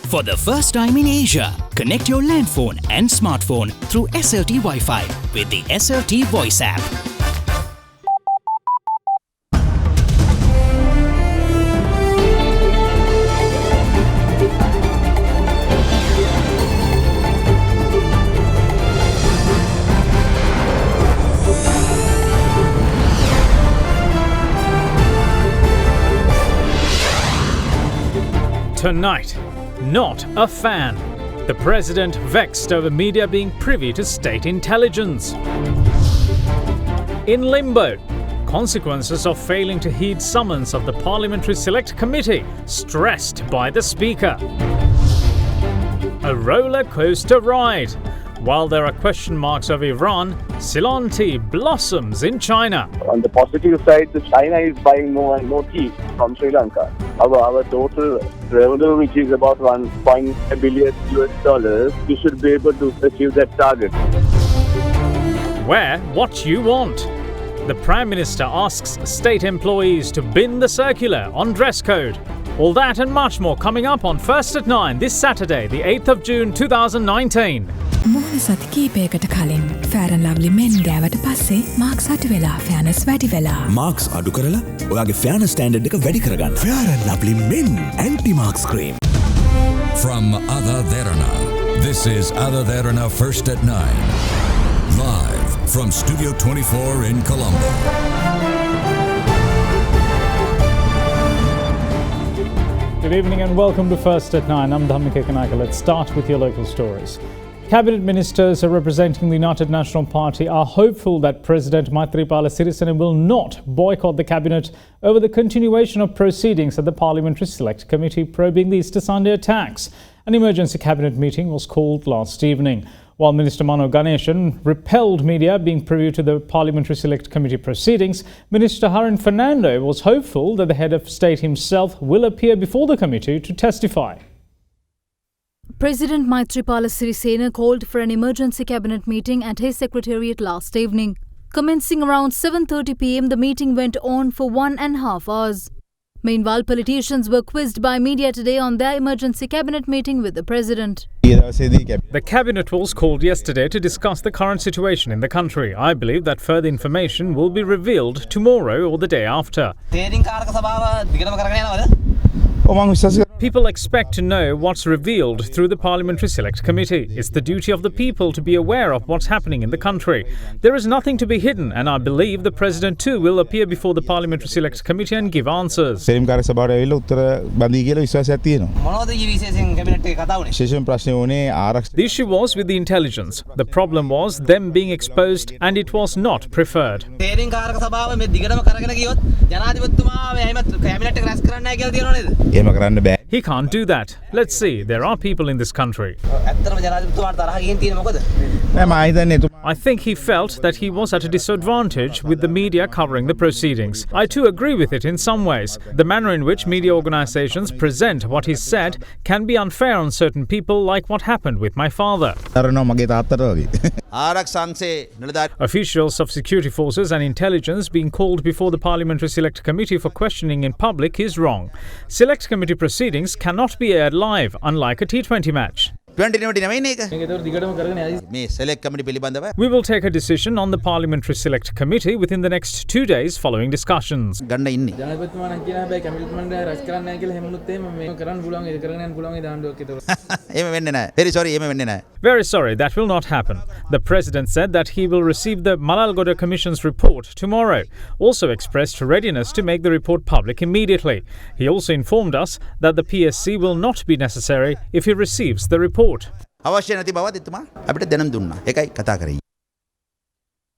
For the first time in Asia, connect your landphone and smartphone through SLT Wi-Fi with the SLT Voice app. Tonight, not a fan. The president vexed over media being privy to state intelligence. In limbo, consequences of failing to heed summons of the Parliamentary Select Committee, stressed by the Speaker. A roller coaster ride. While there are question marks of Iran, Ceylon tea blossoms in China. On the positive side, China is buying more and more tea from Sri Lanka. Our total revenue, which is about $1.5 billion, we should be able to achieve that target. Wear what you want. The Prime Minister asks state employees to bin the circular on dress code. All that and much more coming up on First at 9 this Saturday, the 8th of June 2019. මුහුණ සති කීපයකට කලින් Fair and Lovely men ගෑවට පස්සේ Marx අඩු වෙලා ෆෙයානස් වැඩි වෙලා. Marx අඩු කරලා ඔයාගේ ෆෙයානස් ස්ටෑන්ඩඩ් එක වැඩි කරගන්න. Fair and Lovely men anti-marks cream. From AdaDerana, this is AdaDerana First at 9. Live from Studio 24 in Colombo. Good evening and welcome to First at 9. I'm KEKIRAWA. Let's start with your local stories. Cabinet ministers representing the United National Party are hopeful that President Maithripala Sirisena will not boycott the cabinet over the continuation of proceedings at the Parliamentary Select Committee probing the Easter Sunday attacks. An emergency cabinet meeting was called last evening. While Minister Mano Ganeshan repelled media being privy to the Parliamentary Select Committee proceedings, Minister Harin Fernando was hopeful that the head of state himself will appear before the committee to testify. President Maithripala Sirisena called for an emergency cabinet meeting at his secretariat last evening. Commencing around 7:30 p.m, the meeting went on for 1.5 hours. Meanwhile, politicians were quizzed by media today on their emergency cabinet meeting with the president. The cabinet was called yesterday to discuss the current situation in the country. I believe that further information will be revealed tomorrow or the day after. People expect to know what's revealed through the Parliamentary Select Committee. It's the duty of the people to be aware of what's happening in the country. There is nothing to be hidden, and I believe the President too will appear before the Parliamentary Select Committee and give answers. The issue was with the intelligence. The problem was them being exposed, and it was not preferred. He can't do that. Let's see, there are people in this country. I think he felt that he was at a disadvantage with the media covering the proceedings. I too agree with it in some ways. The manner in which media organizations present what is said can be unfair on certain people, like what happened with my father. Officials of security forces and intelligence being called before the Parliamentary Select Committee for questioning in public is wrong. Select Committee proceedings cannot be aired live, unlike a T20 match. We will take a decision on the Parliamentary Select Committee within the next 2 days following discussions. Very sorry, that will not happen. The President said that he will receive the Malalgoda Commission's report tomorrow. Also expressed readiness to make the report public immediately. He also informed us that the PSC will not be necessary if he receives the report.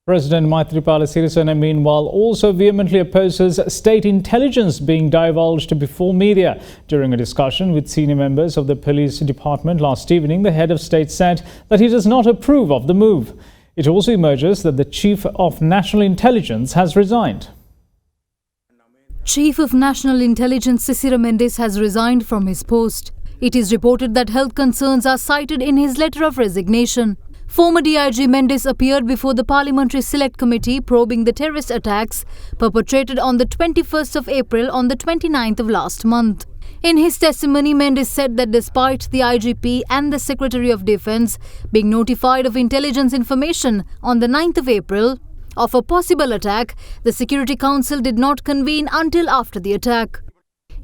President Maithripala Sirisena, meanwhile, also vehemently opposes state intelligence being divulged before media. During a discussion with senior members of the police department last evening, the head of state said that he does not approve of the move. It also emerges that the Chief of National Intelligence has resigned. Chief of National Intelligence Sisira Mendes has resigned from his post. It is reported that health concerns are cited in his letter of resignation. Former DIG Mendes appeared before the Parliamentary Select Committee probing the terrorist attacks perpetrated on the 21st of April on the 29th of last month. In his testimony, Mendes said that despite the IGP and the Secretary of Defence being notified of intelligence information on the 9th of April of a possible attack, the Security Council did not convene until after the attack.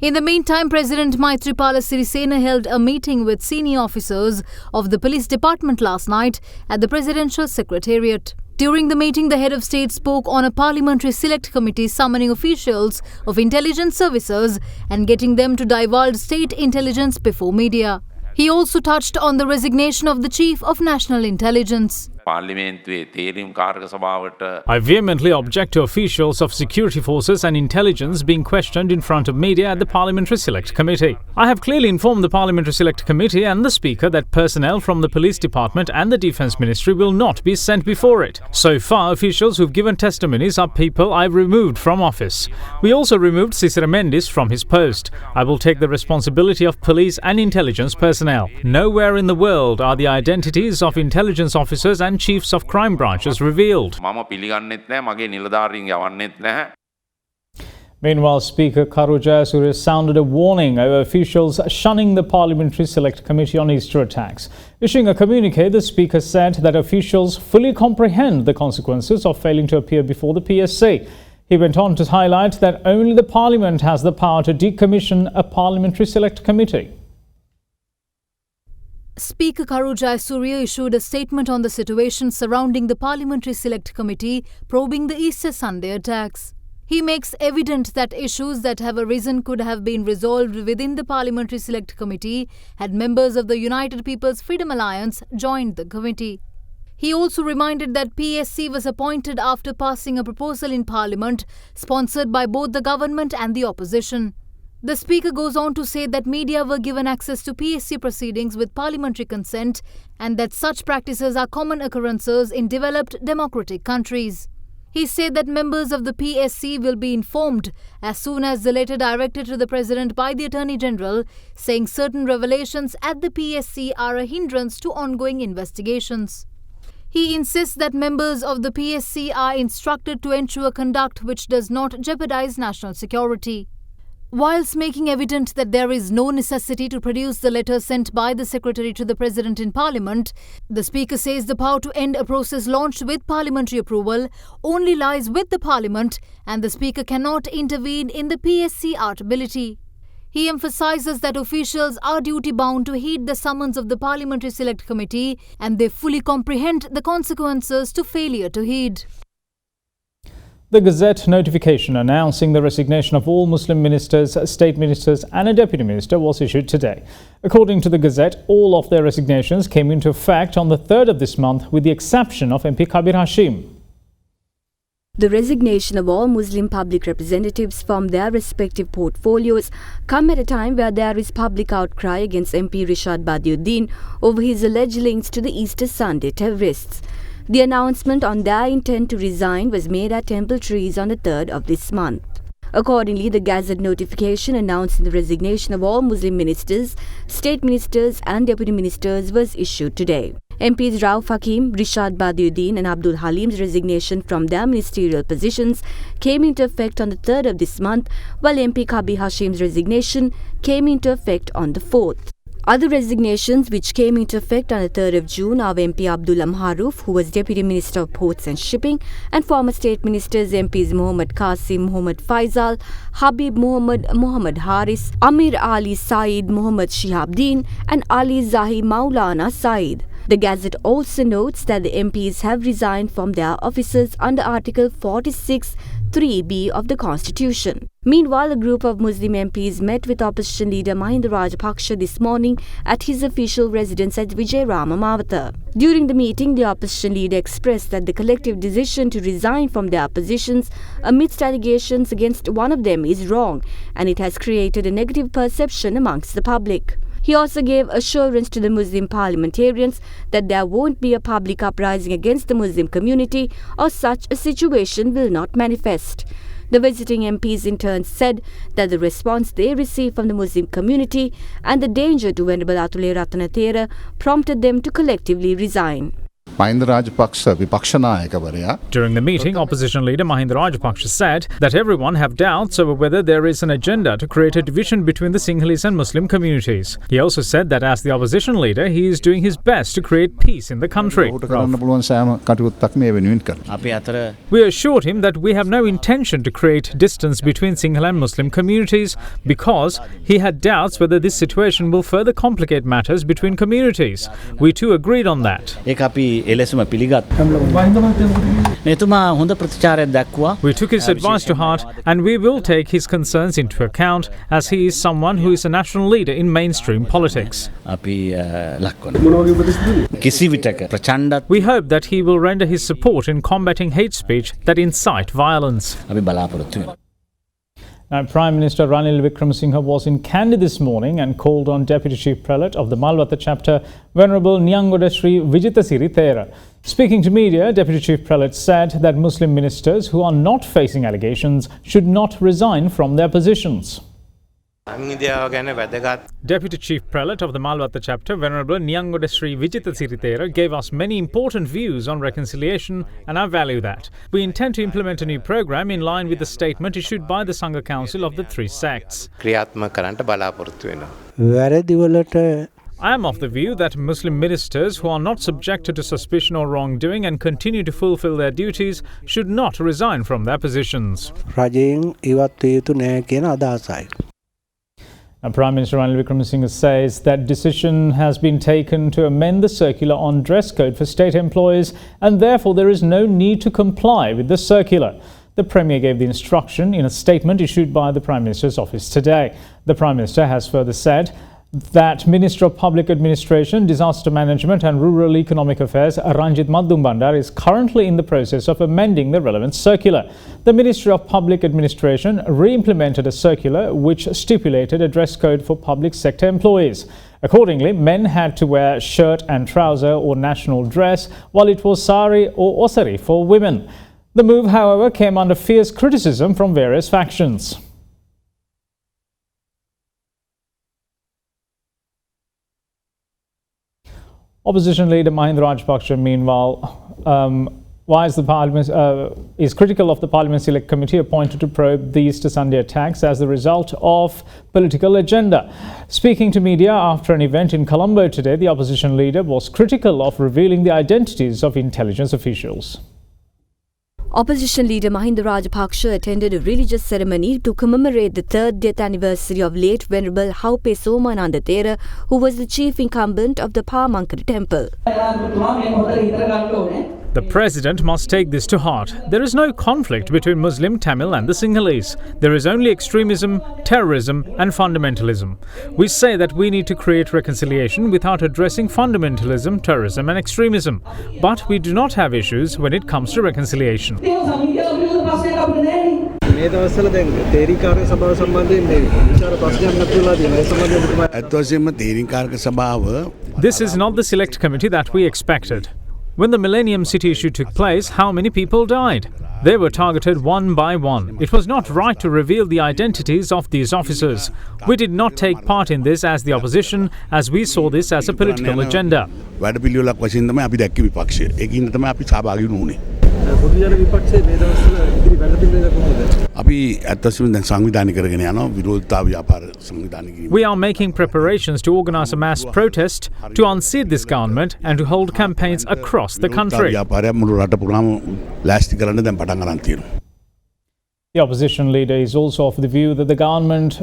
In the meantime, President Maithripala Sirisena held a meeting with senior officers of the police department last night at the Presidential Secretariat. During the meeting, the head of state spoke on a parliamentary select committee summoning officials of intelligence services and getting them to divulge state intelligence before media. He also touched on the resignation of the Chief of National Intelligence. I vehemently object to officials of security forces and intelligence being questioned in front of media at the Parliamentary Select Committee. I have clearly informed the Parliamentary Select Committee and the Speaker that personnel from the Police Department and the Defence Ministry will not be sent before it. So far, officials who've given testimonies are people I've removed from office. We also removed Cicero Mendes from his post. I will take the responsibility of police and intelligence personnel. Nowhere in the world are the identities of intelligence officers and chiefs of crime branches revealed. Meanwhile, Speaker Karu Jayasuriya sounded a warning over officials shunning the Parliamentary Select Committee on Easter attacks. Issuing a communique, the Speaker said that officials fully comprehend the consequences of failing to appear before the PSC. He went on to highlight that only the Parliament has the power to decommission a Parliamentary Select Committee. Speaker Karu Jayasuriya issued a statement on the situation surrounding the Parliamentary Select Committee probing the Easter Sunday attacks. He makes evident that issues that have arisen could have been resolved within the Parliamentary Select Committee had members of the United People's Freedom Alliance joined the committee. He also reminded that PSC was appointed after passing a proposal in Parliament sponsored by both the government and the opposition. The Speaker goes on to say that media were given access to PSC proceedings with parliamentary consent and that such practices are common occurrences in developed democratic countries. He said that members of the PSC will be informed as soon as the letter directed to the President by the Attorney General saying certain revelations at the PSC are a hindrance to ongoing investigations. He insists that members of the PSC are instructed to ensure conduct which does not jeopardize national security. Whilst making evident that there is no necessity to produce the letter sent by the Secretary to the President in Parliament, the Speaker says the power to end a process launched with parliamentary approval only lies with the Parliament and the Speaker cannot intervene in the PSC ability. He emphasises that officials are duty-bound to heed the summons of the Parliamentary Select Committee and they fully comprehend the consequences to failure to heed. The Gazette notification announcing the resignation of all Muslim ministers, state ministers and a deputy minister was issued today. According to the Gazette, all of their resignations came into effect on the 3rd of this month with the exception of MP Kabir Hashim. The resignation of all Muslim public representatives from their respective portfolios come at a time where there is public outcry against MP Rishad Badiuddin over his alleged links to the Easter Sunday terrorists. The announcement on their intent to resign was made at Temple Trees on the 3rd of this month. Accordingly, the Gazette notification announcing the resignation of all Muslim ministers, state ministers and deputy ministers was issued today. MPs Rauf Hakim, Rishad Badiuddin and Abdul Halim's resignation from their ministerial positions came into effect on the 3rd of this month, while MP Kabir Hashim's resignation came into effect on the 4th. Other resignations which came into effect on the 3rd of June are MP Abdullah Maharoof, who was Deputy Minister of Ports and Shipping, and former State Ministers MPs Mohammad Qasim Mohammad Faisal, Habib Mohammad Haris, Amir Ali Saeed Mohammad Shihabdeen, and Ali Zahi Maulana Saeed. The Gazette also notes that the MPs have resigned from their offices under Article 46(3)(b) of the Constitution. Meanwhile, a group of Muslim MPs met with opposition leader Mahinda Rajapaksa this morning at his official residence at Vijayarama Mawatha. During the meeting, the opposition leader expressed that the collective decision to resign from their positions amidst allegations against one of them is wrong and it has created a negative perception amongst the public. He also gave assurance to the Muslim parliamentarians that there won't be a public uprising against the Muslim community or such a situation will not manifest. The visiting MPs in turn said that the response they received from the Muslim community and the danger to Venerable Atule Ratanathera prompted them to collectively resign. During the meeting, opposition leader Mahinda Rajapaksa said that everyone have doubts over whether there is an agenda to create a division between the Sinhalese and Muslim communities. He also said that as the opposition leader, he is doing his best to create peace in the country. We assured him that we have no intention to create distance between Sinhala and Muslim communities because he had doubts whether this situation will further complicate matters between communities. We too agreed on that. We took his advice to heart and we will take his concerns into account as he is someone who is a national leader in mainstream politics. We hope that he will render his support in combating hate speech that incite violence. Now, Prime Minister Ranil Wickremesinghe was in Kandy this morning and called on Deputy Chief Prelate of the Malwatha Chapter, Venerable Nyangoda Sri Vijitasiri Thera. Speaking to media, Deputy Chief Prelate said that Muslim ministers who are not facing allegations should not resign from their positions. Deputy Chief Prelate of the Malwatha Chapter, Venerable Nyangoda Sri Vijitasiri Thera, gave us many important views on reconciliation, and I value that. We intend to implement a new program in line with the statement issued by the Sangha Council of the three sects. I am of the view that Muslim ministers who are not subjected to suspicion or wrongdoing and continue to fulfill their duties should not resign from their positions. Prime Minister Ranil Wickremesinghe says that decision has been taken to amend the circular on dress code for state employees and therefore there is no need to comply with the circular. The Premier gave the instruction in a statement issued by the Prime Minister's office today. The Prime Minister has further said that Minister of Public Administration, Disaster Management and Rural Economic Affairs, Ranjit Maddumbandar, is currently in the process of amending the relevant circular. The Ministry of Public Administration re-implemented a circular which stipulated a dress code for public sector employees. Accordingly, men had to wear shirt and trouser or national dress, while it was sari or osari for women. The move, however, came under fierce criticism from various factions. Opposition leader Mahinda Rajapaksa, meanwhile, is critical of the Parliament Select Committee appointed to probe the Easter Sunday attacks as the result of political agenda. Speaking to media after an event in Colombo today, the opposition leader was critical of revealing the identities of intelligence officials. Opposition leader Mahinda Rajapaksa attended a religious ceremony to commemorate the third death anniversary of late Venerable Haupe Somananda Thera, who was the chief incumbent of the Pamankara temple. The President must take this to heart. There is no conflict between Muslim, Tamil and the Sinhalese. There is only extremism, terrorism and fundamentalism. We say that we need to create reconciliation without addressing fundamentalism, terrorism and extremism. But we do not have issues when it comes to reconciliation. This is not the select committee that we expected. When the Millennium City issue took place, how many people died? They were targeted one by one. It was not right to reveal the identities of these officers. We did not take part in this as the opposition, as we saw this as a political agenda. We are making preparations to organize a mass protest to unseat this government and to hold campaigns across the country. The opposition leader is also of the view that the government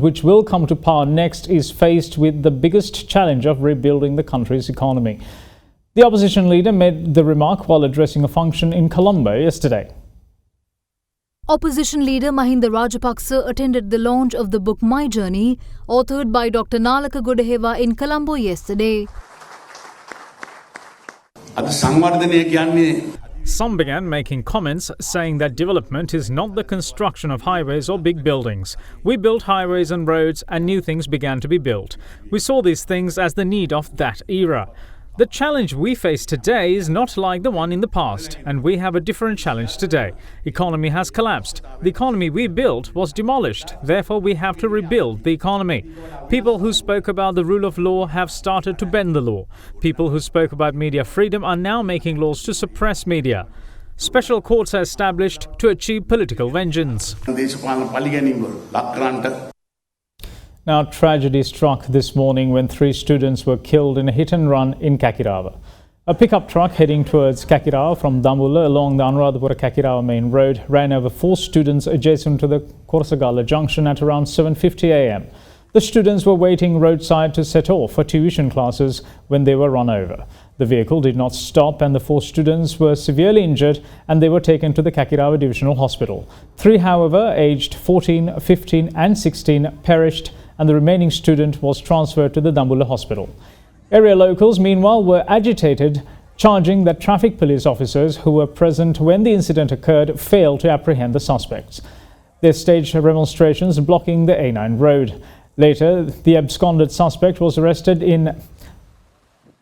which will come to power next is faced with the biggest challenge of rebuilding the country's economy. The opposition leader made the remark while addressing a function in Colombo yesterday. Opposition leader Mahinda Rajapaksa attended the launch of the book My Journey, authored by Dr. Nalaka Godahewa in Colombo yesterday. Some began making comments saying that development is not the construction of highways or big buildings. We built highways and roads and new things began to be built. We saw these things as the need of that era. The challenge we face today is not like the one in the past, and we have a different challenge today. Economy has collapsed. The economy we built was demolished. Therefore, we have to rebuild the economy. People who spoke about the rule of law have started to bend the law. People who spoke about media freedom are now making laws to suppress media. Special courts are established to achieve political vengeance. Now, tragedy struck this morning when 3 students were killed in a hit-and-run in KEKIRAWA. A pickup truck heading towards KEKIRAWA from Dambulla along the Anuradhapura-KEKIRAWA main road ran over 4 students adjacent to the Korsagala junction at around 7:50 a.m. The students were waiting roadside to set off for tuition classes when they were run over. The vehicle did not stop and the 4 students were severely injured and they were taken to the KEKIRAWA Divisional Hospital. 3, however, aged 14, 15 and 16 perished, and the remaining student was transferred to the Dambulla hospital. Area locals, meanwhile, were agitated, charging that traffic police officers who were present when the incident occurred failed to apprehend the suspects. They staged remonstrations blocking the A9 road. Later, the absconded suspect was arrested in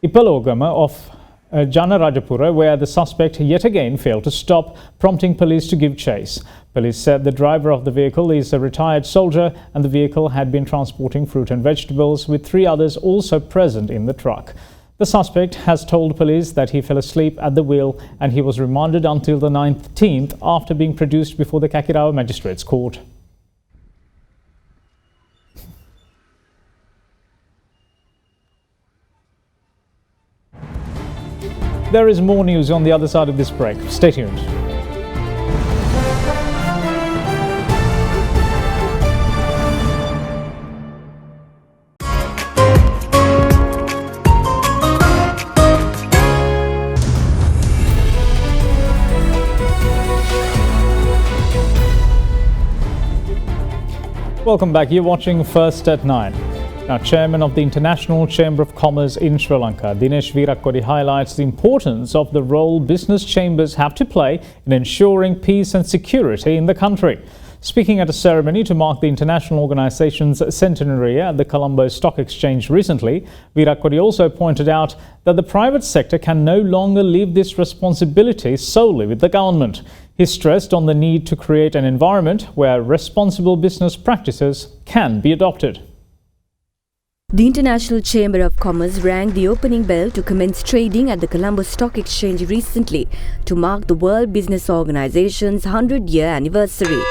Ipalogama of Janarajapura, where the suspect yet again failed to stop, prompting police to give chase. Police said the driver of the vehicle is a retired soldier and the vehicle had been transporting fruit and vegetables, with 3 others also present in the truck. The suspect has told police that he fell asleep at the wheel and he was remanded until the 19th after being produced before the KEKIRAWA Magistrates Court. There is more news on the other side of this break. Stay tuned. Welcome back. You're watching First at 9. Now, Chairman of the International Chamber of Commerce in Sri Lanka, Dinesh Veerakkodi, highlights the importance of the role business chambers have to play in ensuring peace and security in the country. Speaking at a ceremony to mark the international organization's centenary at the Colombo Stock Exchange recently, Veerakkodi also pointed out that the private sector can no longer leave this responsibility solely with the government. He stressed on the need to create an environment where responsible business practices can be adopted. The International Chamber of Commerce rang the opening bell to commence trading at the Colombo Stock Exchange recently to mark the World Business Organization's 100-year anniversary.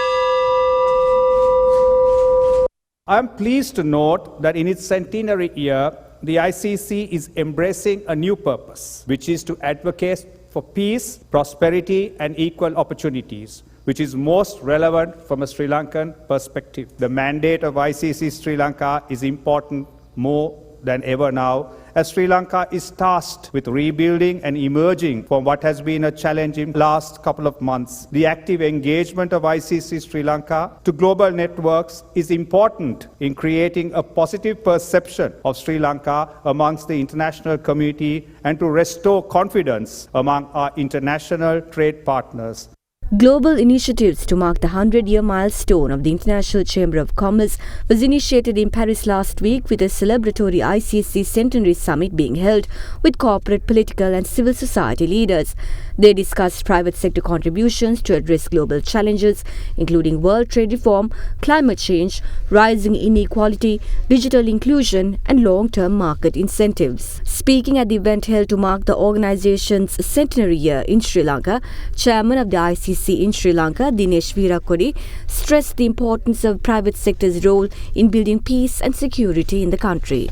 I am pleased to note that in its centenary year, the ICC is embracing a new purpose, which is to advocate for peace, prosperity and equal opportunities, which is most relevant from a Sri Lankan perspective. The mandate of ICC Sri Lanka is important more than ever now, as Sri Lanka is tasked with rebuilding and emerging from what has been a challenging last couple of months. The active engagement of ICC Sri Lanka to global networks is important in creating a positive perception of Sri Lanka amongst the international community and to restore confidence among our international trade partners. Global initiatives to mark the 100-year milestone of the International Chamber of Commerce was initiated in Paris last week, with a celebratory ICC Centenary Summit being held with corporate, political and civil society leaders. They discussed private sector contributions to address global challenges, including world trade reform, climate change, rising inequality, digital inclusion and long-term market incentives. Speaking at the event held to mark the organization's centenary year in Sri Lanka, Chairman of the ICC in Sri Lanka, Dinesh Veerakkodi, stressed the importance of private sector's role in building peace and security in the country.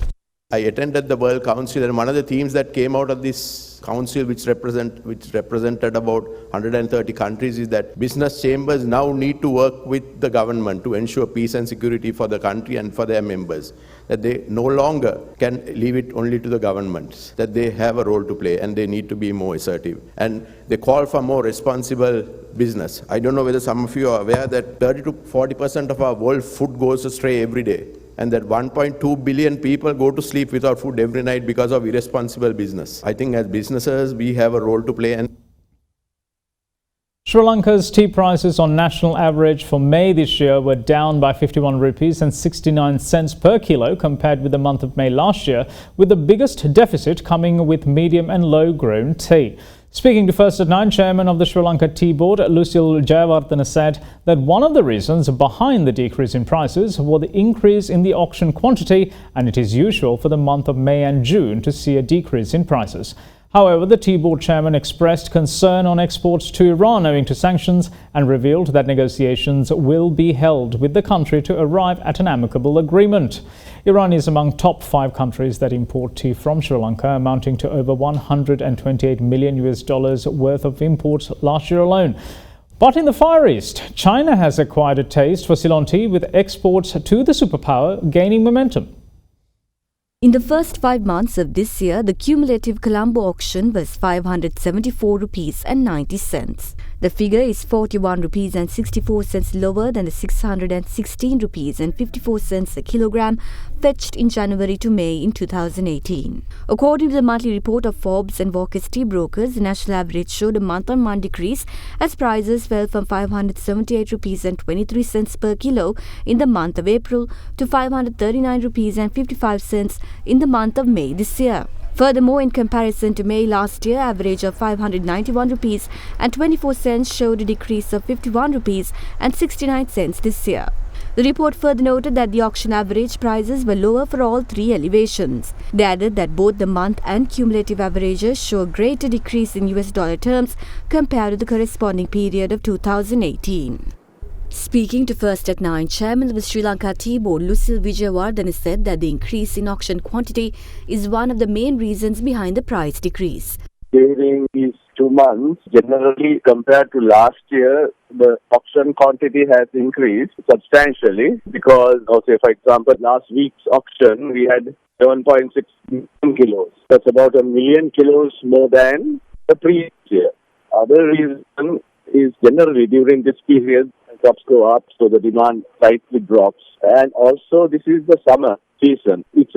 I attended the World Council, and one of the themes that came out of this council, which represented about 130 countries, is that business chambers now need to work with the government to ensure peace and security for the country and for their members. That they no longer can leave it only to the governments, that they have a role to play and they need to be more assertive. And they call for more responsible business. I don't know whether some of you are aware that 30 to 40% of our world food goes astray every day, and that 1.2 billion people go to sleep without food every night because of irresponsible business. I think as businesses, we have a role to play. And Sri Lanka's tea prices on national average for May this year were down by 51 rupees and 69 cents per kilo compared with the month of May last year, with the biggest deficit coming with medium and low-grown tea. Speaking to First at 9, Chairman of the Sri Lanka Tea Board, Lucille Jayawardena, said that one of the reasons behind the decrease in prices was the increase in the auction quantity, and it is usual for the month of May and June to see a decrease in prices. However, the Tea Board chairman expressed concern on exports to Iran owing to sanctions and revealed that negotiations will be held with the country to arrive at an amicable agreement. Iran is among top 5 countries that import tea from Sri Lanka, amounting to over $128 million worth of imports last year alone. But in the Far East, China has acquired a taste for Ceylon tea, with exports to the superpower gaining momentum. In the first 5 months of this year, the cumulative Colombo auction was 574 rupees and 90 cents. The figure is 41 rupees and 64 cents lower than the 616 rupees and 54 cents a kilogram fetched in January to May in 2018. According to the monthly report of Forbes and Walker's tea brokers, the national average showed a month-on-month decrease as prices fell from 578 rupees and 23 cents per kilo in the month of April to 539 rupees and 55 cents in the month of May this year. Furthermore, in comparison to May last year, average of 591 rupees and 24 cents showed a decrease of 51 rupees and 69 cents this year. The report further noted that the auction average prices were lower for all 3 elevations. They added that both the month and cumulative averages show a greater decrease in US dollar terms compared to the corresponding period of 2018. Speaking to First at 9, Chairman of the Sri Lanka Tea Board, Lucille Jayawardena, said that the increase in auction quantity is one of the main reasons behind the price decrease. During these 2 months, generally compared to last year, the auction quantity has increased substantially because, say, for example, last week's auction, we had 7.6 million kilos. That's about 1 million kilos more than the previous year. Other reason is generally during this period, crops go up, so the demand slightly drops. And also, this is the summer season. It's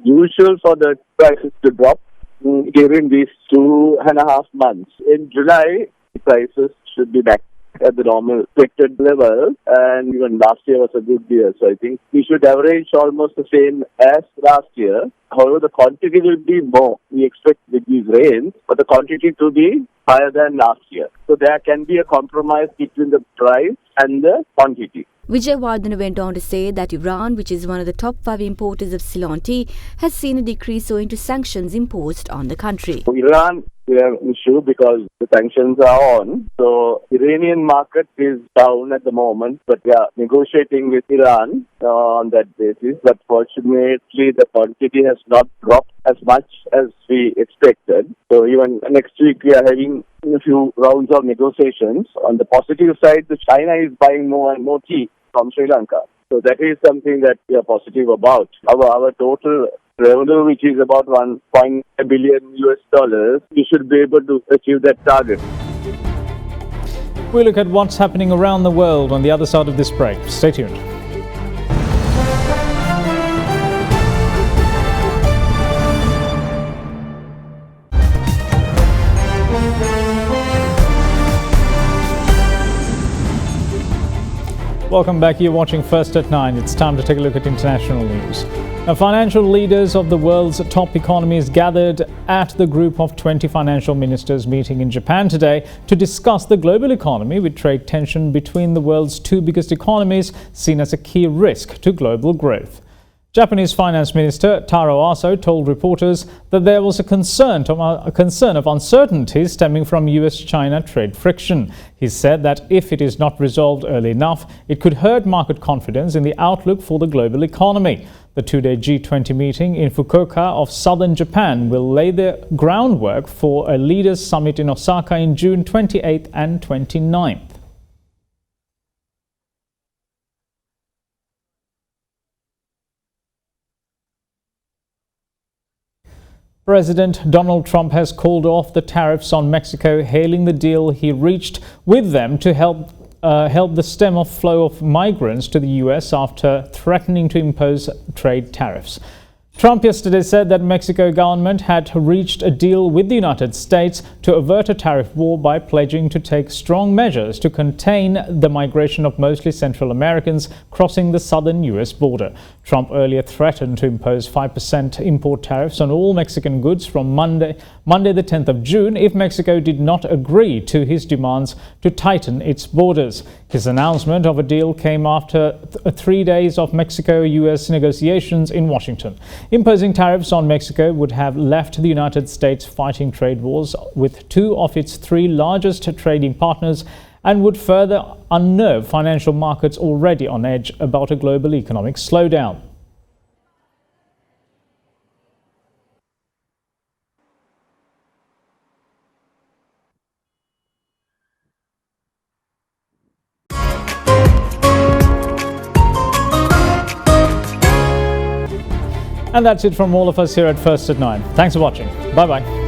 usual for the prices to drop during these 2.5 months. In July, the prices should be back at the normal expected level, and even last year was a good year. So I think we should average almost the same as last year. However, the quantity will be more. We expect with these rains, but the quantity to be higher than last year. So there can be a compromise between the price and the quantity. Jayawardena went on to say that Iran, which is one of the top 5 importers of Ceylon tea, has seen a decrease owing to sanctions imposed on the country. Iran, we have an issue because the sanctions are on. So Iranian market is down at the moment, but we are negotiating with Iran on that basis. But fortunately, the quantity has not dropped as much as we expected. So even next week, we are having a few rounds of negotiations. On the positive side, China is buying more and more tea from Sri Lanka. So that is something that we are positive about. Our total revenue, which is about $1.5 billion, we should be able to achieve that target. We look at what's happening around the world on the other side of this break. Stay tuned. Welcome back. You're watching First at 9. It's time to take a look at international news. Now, financial leaders of the world's top economies gathered at the Group of 20 Financial Ministers meeting in Japan today to discuss the global economy, with trade tension between the world's 2 biggest economies seen as a key risk to global growth. Japanese Finance Minister Taro Aso told reporters that there was a concern of uncertainties stemming from US-China trade friction. He said that if it is not resolved early enough, it could hurt market confidence in the outlook for the global economy. The 2-day G20 meeting in Fukuoka of southern Japan will lay the groundwork for a leaders' summit in Osaka in June 28th and 29th. President Donald Trump has called off the tariffs on Mexico, hailing the deal he reached with them to help the stem off flow of migrants to the US after threatening to impose trade tariffs. Trump yesterday said that Mexico government had reached a deal with the United States to avert a tariff war by pledging to take strong measures to contain the migration of mostly Central Americans crossing the southern U.S. border. Trump earlier threatened to impose 5% import tariffs on all Mexican goods from Monday the 10th of June if Mexico did not agree to his demands to tighten its borders. His announcement of a deal came after 3 days of Mexico-U.S. negotiations in Washington. Imposing tariffs on Mexico would have left the United States fighting trade wars with two of its three largest trading partners and would further unnerve financial markets already on edge about a global economic slowdown. And that's it from all of us here at First at 9. Thanks for watching. Bye-bye.